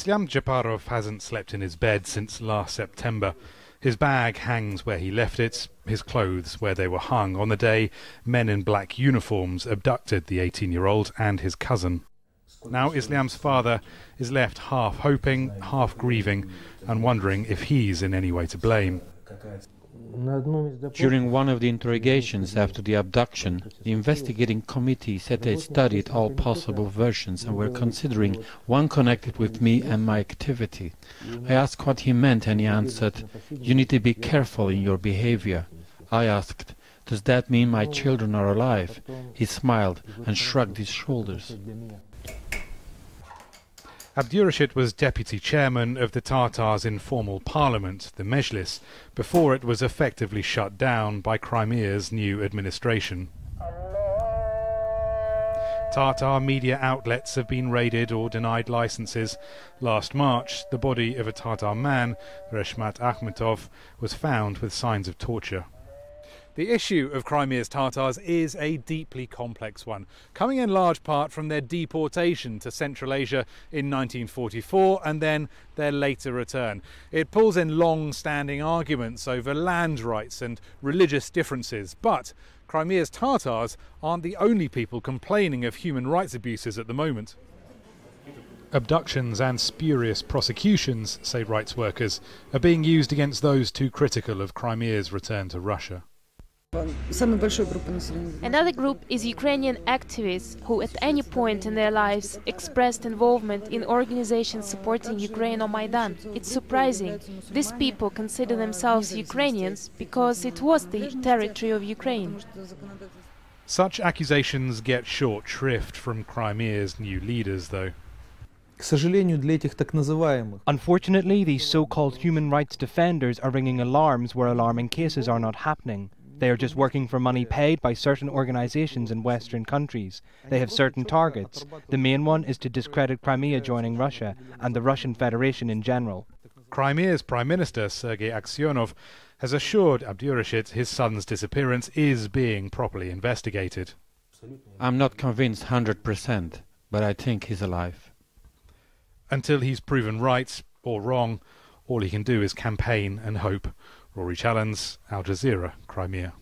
Islam Japarov hasn't slept in his bed since last September. His bag hangs where he left it, his clothes where they were hung on the day men in black uniforms abducted the 18-year-old and his cousin. Now Islam's father is left half hoping, half grieving, and wondering if he's in any way to blame. During one of the interrogations after the abduction, the investigating committee said they studied all possible versions and were considering one connected with me and my activity. I asked what he meant and he answered, "You need to be careful in your behavior." I asked, "Does that mean my children are alive?" He smiled and shrugged his shoulders. Abdurashid was deputy chairman of the Tartars' informal parliament, the Mejlis, before it was effectively shut down by Crimea's new administration. Tartar media outlets have been raided or denied licenses. Last March, the body of a Tartar man, Reshmat Akhmetov, was found with signs of torture. The issue of Crimea's Tartars is a deeply complex one, coming in large part from their deportation to Central Asia in 1944 and then their later return. It pulls in long-standing arguments over land rights and religious differences, but Crimea's Tartars aren't the only people complaining of human rights abuses at the moment. Abductions and spurious prosecutions, say rights workers, are being used against those too critical of Crimea's return to Russia. Another group is Ukrainian activists who at any point in their lives expressed involvement in organizations supporting Ukraine on Maidan. It's surprising. These people consider themselves Ukrainians because it was the territory of Ukraine. Such accusations get short shrift from Crimea's new leaders, though. Unfortunately, these so-called human rights defenders are ringing alarms where alarming cases are not happening. They are just working for money paid by certain organizations in Western countries. They have certain targets. The main one is to discredit Crimea joining Russia and the Russian Federation in general. Crimea's Prime Minister, Sergei Aksyonov, has assured Abdurashid his son's disappearance is being properly investigated. I'm not convinced 100%, but I think he's alive. Until he's proven right or wrong, all he can do is campaign and hope. Rory Challens, Al Jazeera, Crimea.